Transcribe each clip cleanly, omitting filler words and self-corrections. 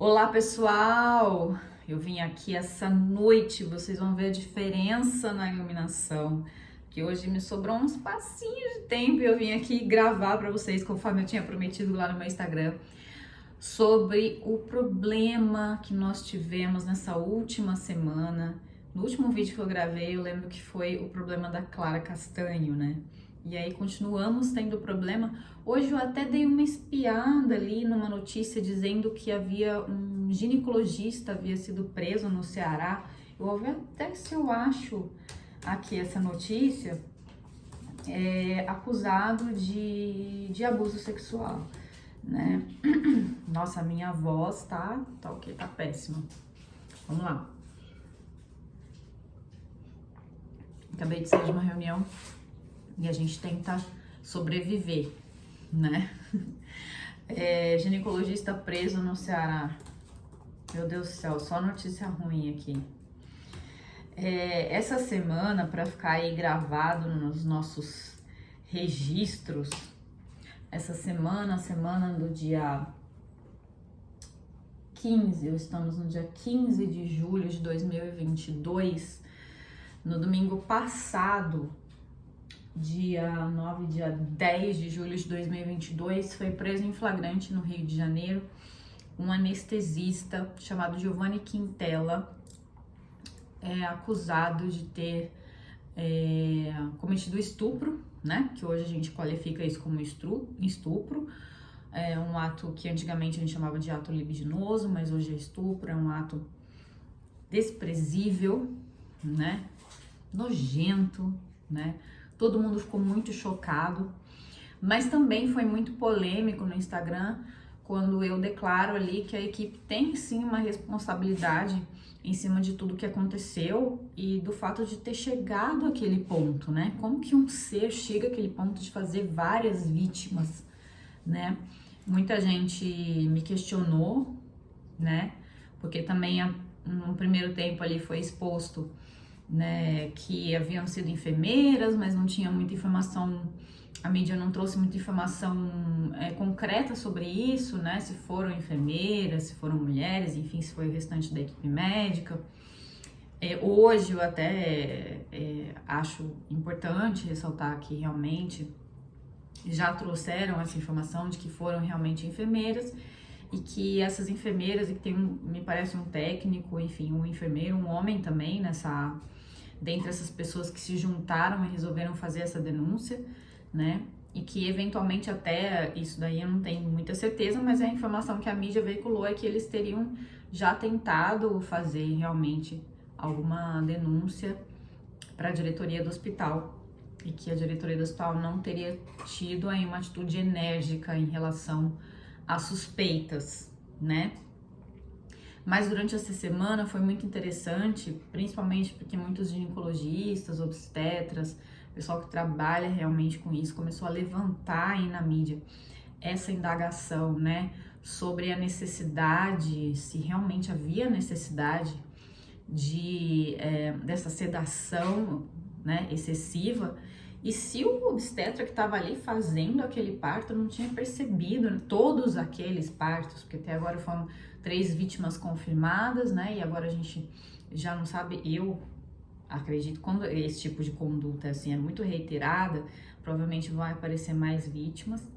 Olá, pessoal! Eu vim aqui essa noite, vocês vão ver a diferença na iluminação, que hoje me sobrou uns passinhos de tempo e eu vim aqui gravar para vocês, conforme eu tinha prometido lá no meu Instagram, sobre o problema que nós tivemos nessa última semana. No último vídeo que eu gravei, eu lembro que foi o problema da Clara Castanho, né? E aí continuamos tendo problema. Hoje eu até dei uma espiada ali numa notícia dizendo que havia um ginecologista havia sido preso no Ceará. Eu vou ver até se eu acho aqui essa notícia, acusado de abuso sexual, né? Nossa, a minha voz tá ok, tá péssima. Vamos lá. Acabei de sair de uma reunião e a gente tenta sobreviver, né? Ginecologista preso no Ceará. Meu Deus do céu, só notícia ruim aqui. Essa semana, para ficar aí gravado nos nossos registros, essa semana, a semana do dia 15, estamos no dia 15 de julho de 2022, no domingo passado, dia 9, dia 10 de julho de 2022, foi preso em flagrante no Rio de Janeiro um anestesista chamado Giovanni Quintela, acusado de ter cometido estupro, né? Que hoje a gente qualifica isso como estupro. É um ato que antigamente a gente chamava de ato libidinoso, mas hoje é estupro, é um ato desprezível, né? Nojento, né? Todo mundo ficou muito chocado, mas também foi muito polêmico no Instagram quando eu declaro ali que a equipe tem sim uma responsabilidade em cima de tudo que aconteceu e do fato de ter chegado àquele ponto, né? Como que um ser chega àquele ponto de fazer várias vítimas, né? Muita gente me questionou, né? Porque também no primeiro tempo ali foi exposto, né, que haviam sido enfermeiras, mas não tinha muita informação, a mídia não trouxe muita informação concreta sobre isso, né, se foram enfermeiras, se foram mulheres, enfim, se foi o restante da equipe médica. Hoje eu até acho importante ressaltar que realmente já trouxeram essa informação de que foram realmente enfermeiras e que essas enfermeiras, e que tem me parece um técnico, enfim, um enfermeiro, um homem também dentre essas pessoas que se juntaram e resolveram fazer essa denúncia, né? E que eventualmente até, isso daí eu não tenho muita certeza, mas a informação que a mídia veiculou é que eles teriam já tentado fazer realmente alguma denúncia para a diretoria do hospital e que a diretoria do hospital não teria tido aí uma atitude enérgica em relação às suspeitas, né? Mas durante essa semana foi muito interessante, principalmente porque muitos ginecologistas, obstetras, pessoal que trabalha realmente com isso, começou a levantar aí na mídia essa indagação, né, sobre a necessidade, se realmente havia necessidade dessa sedação, né, excessiva, e se o obstetra que estava ali fazendo aquele parto não tinha percebido, né, todos aqueles partos, porque até agora foram 3 vítimas confirmadas, né? E agora a gente já não sabe, eu acredito, quando esse tipo de conduta assim é muito reiterada, provavelmente vai aparecer mais vítimas.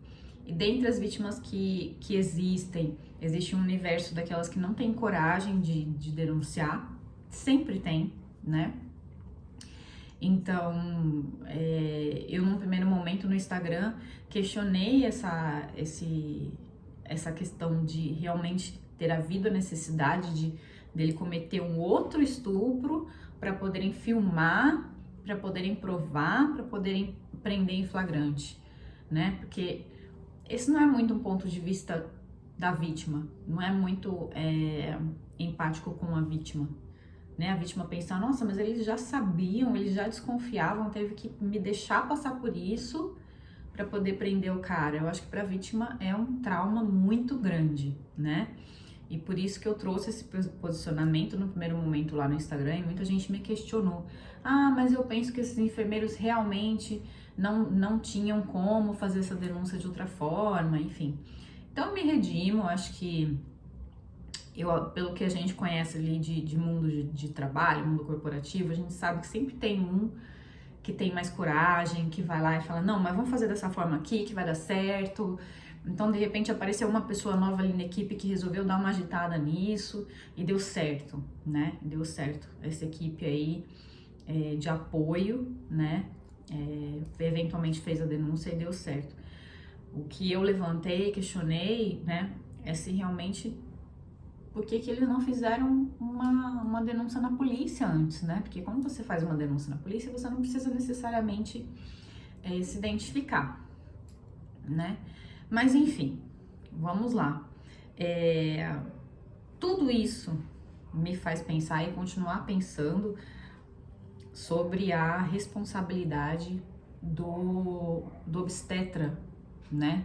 E dentre as vítimas que existem, existe um universo daquelas que não têm coragem de denunciar, sempre tem, né? Então, eu num primeiro momento no Instagram questionei essa questão de realmente ter havido a necessidade dele cometer um outro estupro para poderem filmar, para poderem provar, para poderem prender em flagrante, né? Porque esse não é muito um ponto de vista da vítima, não é muito empático com a vítima, né? A vítima pensar, nossa, mas eles já sabiam, eles já desconfiavam, teve que me deixar passar por isso para poder prender o cara. Eu acho que para a vítima é um trauma muito grande, né? E por isso que eu trouxe esse posicionamento no primeiro momento lá no Instagram, e muita gente me questionou. Ah, mas eu penso que esses enfermeiros realmente não tinham como fazer essa denúncia de outra forma, enfim. Então eu me redimo, acho que Pelo que a gente conhece ali de mundo de trabalho, mundo corporativo, a gente sabe que sempre tem um que tem mais coragem, que vai lá e fala, não, mas vamos fazer dessa forma aqui, que vai dar certo. Então, de repente, apareceu uma pessoa nova ali na equipe que resolveu dar uma agitada nisso e deu certo, né? Deu certo. Essa equipe aí de apoio, né? Eventualmente fez a denúncia e deu certo. O que eu levantei, questionei, né? É se realmente... Por que eles não fizeram uma denúncia na polícia antes, né? Porque quando você faz uma denúncia na polícia, você não precisa necessariamente se identificar, né? Mas enfim, vamos lá. Tudo isso me faz pensar e continuar pensando sobre a responsabilidade do obstetra, né?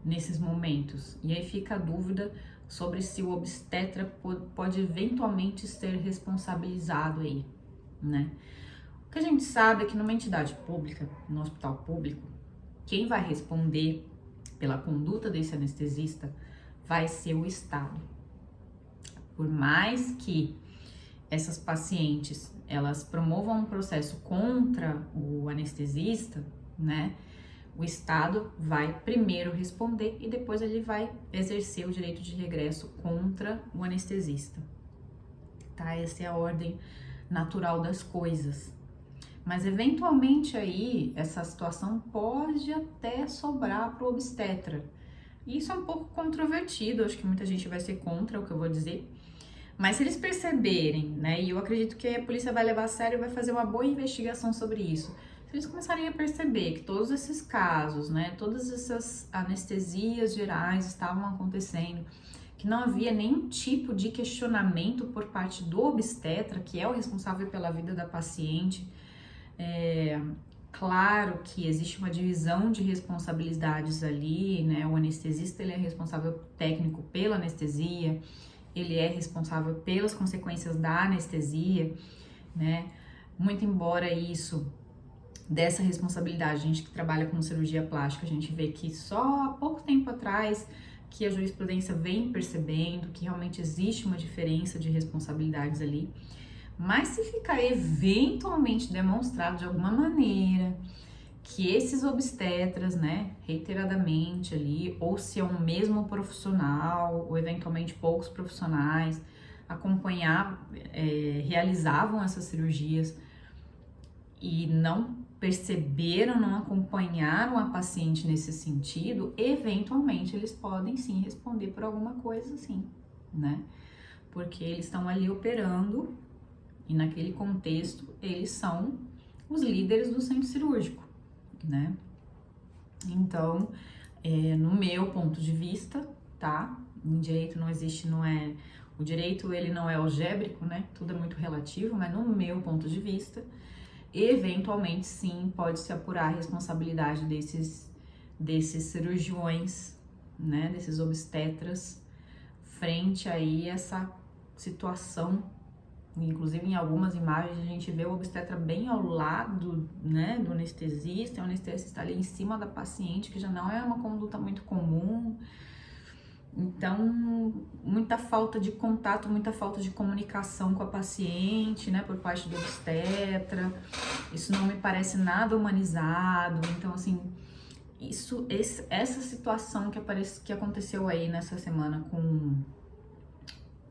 Nesses momentos. E aí fica a dúvida sobre se o obstetra pode eventualmente ser responsabilizado aí, né? O que a gente sabe é que numa entidade pública, no hospital público, quem vai responder pela conduta desse anestesista vai ser o Estado. Por mais que essas pacientes, elas promovam um processo contra o anestesista, né? O Estado vai primeiro responder e depois ele vai exercer o direito de regresso contra o anestesista, tá? Essa é a ordem natural das coisas. Mas eventualmente aí essa situação pode até sobrar para o obstetra. E isso é um pouco controvertido, acho que muita gente vai ser contra o que eu vou dizer. Mas se eles perceberem, né, e eu acredito que a polícia vai levar a sério e vai fazer uma boa investigação sobre isso, se eles começarem a perceber que todos esses casos, né, todas essas anestesias gerais estavam acontecendo, que não havia nenhum tipo de questionamento por parte do obstetra, que é o responsável pela vida da paciente, claro que existe uma divisão de responsabilidades ali, né, o anestesista ele é responsável técnico pela anestesia, ele é responsável pelas consequências da anestesia, né, muito embora isso... Dessa responsabilidade, a gente que trabalha com cirurgia plástica, a gente vê que só há pouco tempo atrás que a jurisprudência vem percebendo que realmente existe uma diferença de responsabilidades ali, mas se ficar eventualmente demonstrado de alguma maneira que esses obstetras, né, reiteradamente ali, ou se é um mesmo profissional, ou eventualmente poucos profissionais, realizavam essas cirurgias e não perceberam, não acompanharam a paciente nesse sentido, eventualmente eles podem sim responder por alguma coisa assim, né? Porque eles estão ali operando e naquele contexto eles são os líderes do centro cirúrgico, né? Então, no meu ponto de vista, tá? Em direito não existe, o direito ele não é algébrico, né? Tudo é muito relativo, mas no meu ponto de vista, eventualmente sim pode se apurar a responsabilidade desses cirurgiões, né, desses obstetras frente aí a essa situação. Inclusive em algumas imagens a gente vê o obstetra bem ao lado, né, do anestesista, e o anestesista ali em cima da paciente, que já não é uma conduta muito comum. Então, muita falta de contato, muita falta de comunicação com a paciente, né, por parte do obstetra. Isso não me parece nada humanizado. Então, assim, essa situação que aconteceu aí nessa semana com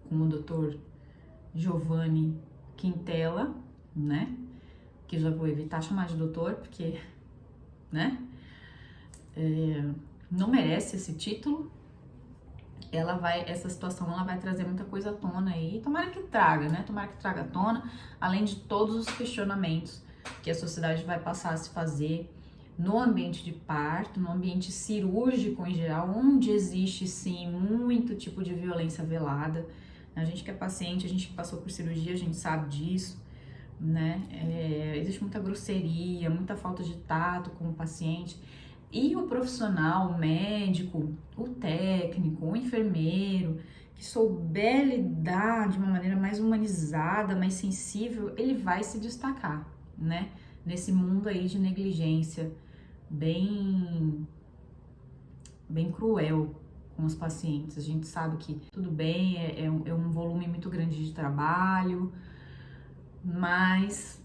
o Dr. Giovanni Quintela, né, que já vou evitar chamar de doutor, porque, né, não merece esse título. Essa situação ela vai trazer muita coisa à tona aí, tomara que traga, né? Tomara que traga à tona, além de todos os questionamentos que a sociedade vai passar a se fazer no ambiente de parto, no ambiente cirúrgico em geral, onde existe sim muito tipo de violência velada. A gente que é paciente, a gente que passou por cirurgia, a gente sabe disso, né? Existe muita grosseria, muita falta de tato com o paciente. E o profissional, o médico, o técnico, o enfermeiro, que souber lidar de uma maneira mais humanizada, mais sensível, ele vai se destacar, né? Nesse mundo aí de negligência bem cruel com os pacientes. A gente sabe que tudo bem, é um volume muito grande de trabalho, mas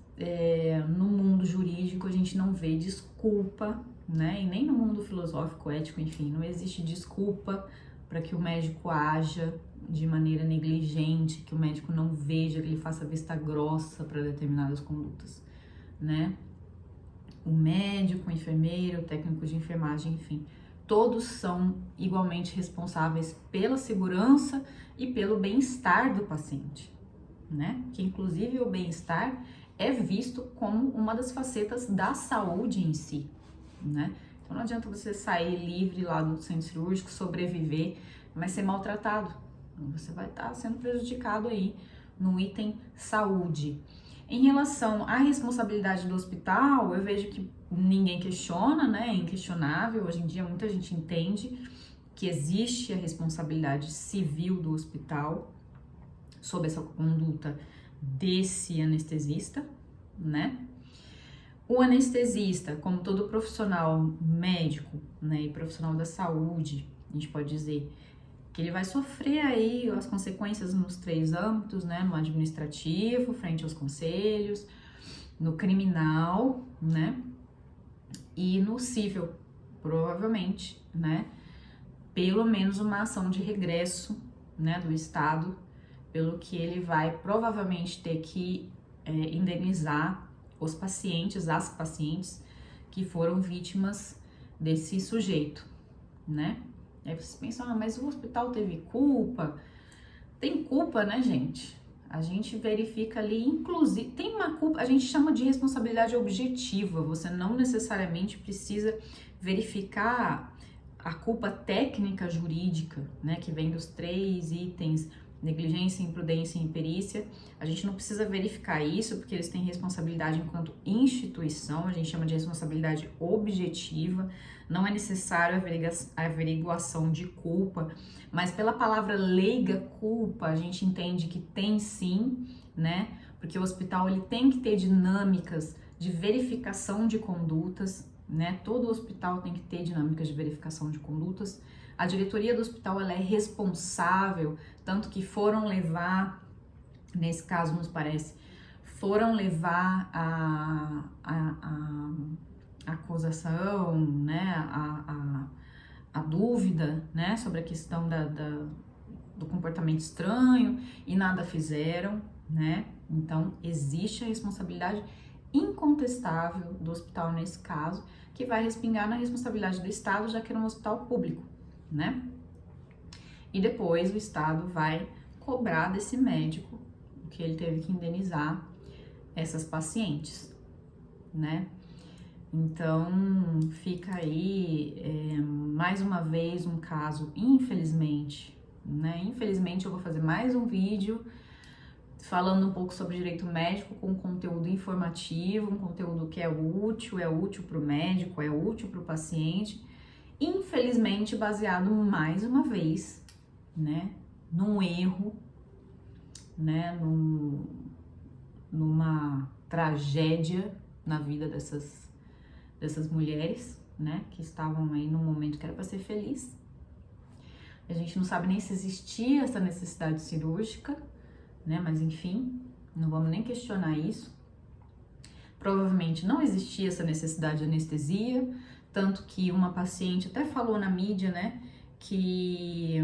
no mundo jurídico a gente não vê desculpa, né? E nem no mundo filosófico, ético, enfim, não existe desculpa para que o médico haja de maneira negligente, que o médico não veja, que ele faça vista grossa para determinadas condutas, né? O médico, o enfermeiro, o técnico de enfermagem, enfim, todos são igualmente responsáveis pela segurança e pelo bem-estar do paciente, né? Que inclusive o bem-estar é visto como uma das facetas da saúde em si, né? Então não adianta você sair livre lá do centro cirúrgico, sobreviver, mas ser maltratado. Você vai estar sendo prejudicado aí no item saúde. Em relação à responsabilidade do hospital, eu vejo que ninguém questiona, né? É inquestionável. Hoje em dia muita gente entende que existe a responsabilidade civil do hospital sobre essa conduta desse anestesista, né? O anestesista, como todo profissional médico, né, e profissional da saúde, a gente pode dizer que ele vai sofrer aí as consequências nos 3 âmbitos, né, no administrativo, frente aos conselhos, no criminal, né, e no civil, provavelmente, né, pelo menos uma ação de regresso, né, do Estado, pelo que ele vai provavelmente ter que indenizar os pacientes, as pacientes que foram vítimas desse sujeito, né? Aí vocês pensam, mas o hospital teve culpa? Tem culpa, né, gente? A gente verifica ali, inclusive, tem uma culpa, a gente chama de responsabilidade objetiva, você não necessariamente precisa verificar a culpa técnica jurídica, né, que vem dos 3 itens, negligência, imprudência e imperícia. A gente não precisa verificar isso, porque eles têm responsabilidade enquanto instituição, a gente chama de responsabilidade objetiva, não é necessário a averiguação de culpa, mas pela palavra leiga culpa, a gente entende que tem sim, né, porque o hospital ele tem que ter dinâmicas de verificação de condutas, né, todo hospital tem que ter dinâmicas de verificação de condutas. A diretoria do hospital ela é responsável, tanto que foram levar, nesse caso nos parece, foram levar a acusação, né, a dúvida, né, sobre a questão do comportamento estranho e nada fizeram, né, então existe a responsabilidade incontestável do hospital nesse caso, que vai respingar na responsabilidade do Estado, já que era um hospital público, né? E depois o Estado vai cobrar desse médico que ele teve que indenizar essas pacientes, né? Então fica aí mais uma vez um caso, infelizmente, né? Infelizmente eu vou fazer mais um vídeo falando um pouco sobre direito médico com conteúdo informativo, um conteúdo que é útil para o médico, é útil para o paciente, infelizmente baseado mais uma vez, né, num erro, né, numa tragédia na vida dessas mulheres, né, que estavam aí num momento que era para ser feliz. A gente não sabe nem se existia essa necessidade cirúrgica, né, mas enfim, não vamos nem questionar isso. Provavelmente não existia essa necessidade de anestesia, tanto que uma paciente até falou na mídia, né, que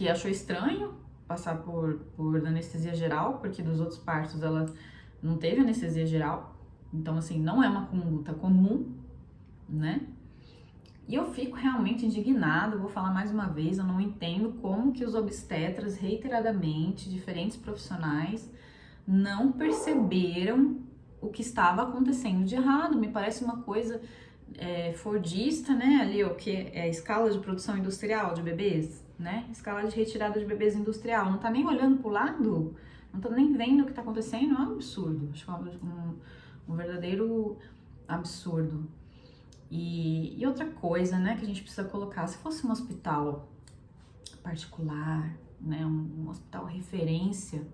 achou estranho passar por anestesia geral, porque dos outros partos ela não teve anestesia geral, então assim, não é uma conduta comum, né? E eu fico realmente indignada, vou falar mais uma vez, eu não entendo como que os obstetras, reiteradamente, diferentes profissionais, não perceberam o que estava acontecendo de errado. Me parece uma coisa fordista, né, ali o que é a escala de produção industrial de bebês, né, escala de retirada de bebês industrial, não tá nem olhando pro lado, não tá nem vendo o que tá acontecendo, é um absurdo, acho que é um verdadeiro absurdo. E outra coisa, né, que a gente precisa colocar, se fosse um hospital particular, né, um hospital referência,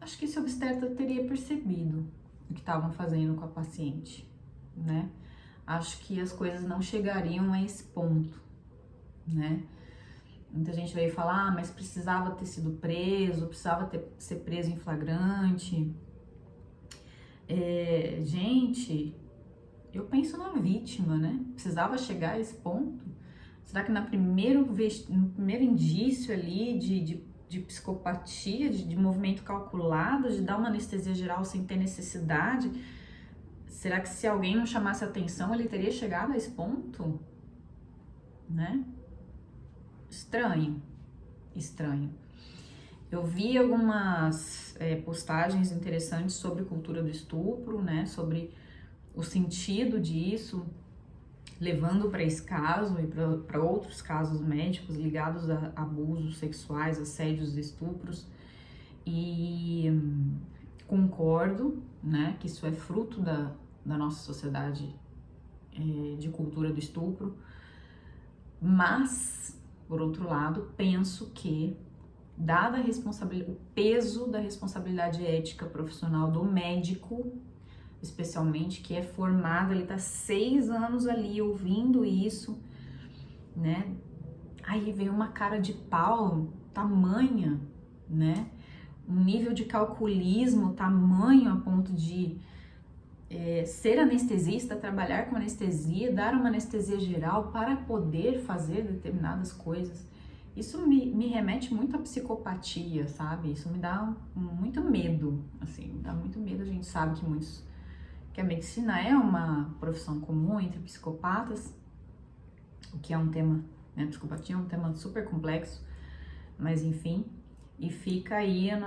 acho que esse obstetra teria percebido o que estavam fazendo com a paciente, né? acho que as coisas não chegariam a esse ponto, né? Muita gente veio falar, mas precisava ter sido preso, ser preso em flagrante. Gente, eu penso na vítima, né? Precisava chegar a esse ponto? Será que no primeiro indício ali de psicopatia, de movimento calculado, de dar uma anestesia geral sem ter necessidade, será que se alguém não chamasse atenção, ele teria chegado a esse ponto? Né? Estranho. Eu vi algumas postagens interessantes sobre cultura do estupro, né? Sobre o sentido disso, levando para esse caso e para outros casos médicos ligados a abusos sexuais, assédios e estupros. E concordo, né, que isso é fruto da nossa sociedade de cultura do estupro, mas, por outro lado, penso que, dada o peso da responsabilidade ética profissional do médico, especialmente, que é formado, ele tá 6 anos ali ouvindo isso, né? Aí veio uma cara de pau tamanha, né? Um nível de calculismo tamanho a ponto de ser anestesista, trabalhar com anestesia, dar uma anestesia geral para poder fazer determinadas coisas. Isso me remete muito à psicopatia, sabe? Isso me dá muito medo, assim, dá muito medo. A gente sabe que a medicina é uma profissão comum entre psicopatas, o que é um tema, né, psicopatia é um tema super complexo, mas enfim, e fica aí a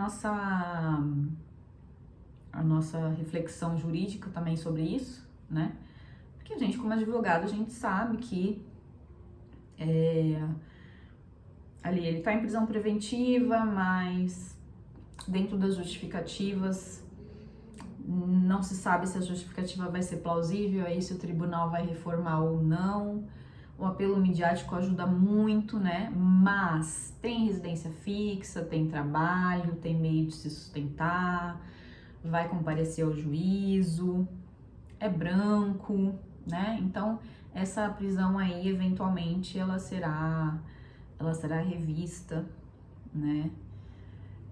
nossa reflexão jurídica também sobre isso, né, porque a gente, como advogado, a gente sabe que ali ele tá em prisão preventiva, mas dentro das justificativas, não se sabe se a justificativa vai ser plausível, aí se o tribunal vai reformar ou não. O apelo midiático ajuda muito, né? Mas tem residência fixa, tem trabalho, tem meio de se sustentar, vai comparecer ao juízo, é branco, né? Então, essa prisão aí, eventualmente, ela será revista, né?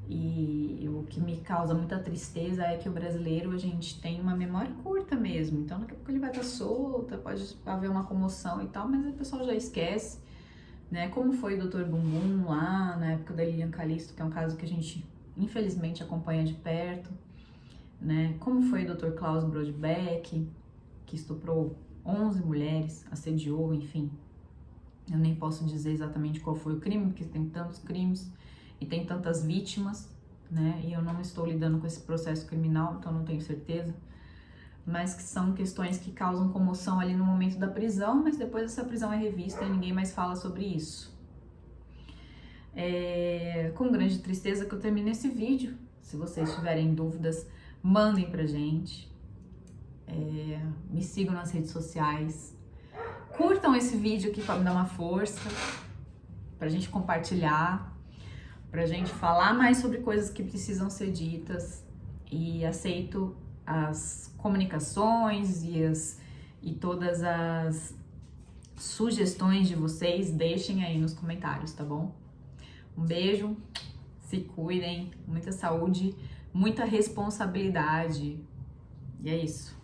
E o que me causa muita tristeza é que o brasileiro, a gente tem uma memória curta mesmo. Então, daqui a pouco ele vai estar solto, pode haver uma comoção e tal, mas o pessoal já esquece, né? Como foi o Dr. Bumbum lá, na época da Lilian Calisto, que é um caso que a gente, infelizmente, acompanha de perto, né? Como foi o Dr. Klaus Brodbeck, que estuprou 11 mulheres, assediou, enfim. Eu nem posso dizer exatamente qual foi o crime, porque tem tantos crimes e tem tantas vítimas, né? E eu não estou lidando com esse processo criminal, então não tenho certeza. Mas que são questões que causam comoção ali no momento da prisão, mas depois essa prisão é revista e ninguém mais fala sobre isso. Com grande tristeza que eu termino esse vídeo. Se vocês tiverem dúvidas, mandem pra gente. Me sigam nas redes sociais. Curtam esse vídeo aqui para me dar uma força, pra gente compartilhar, pra gente falar mais sobre coisas que precisam ser ditas, e aceito as comunicações e todas as sugestões de vocês, deixem aí nos comentários, tá bom? Um beijo, se cuidem, muita saúde, muita responsabilidade, e é isso.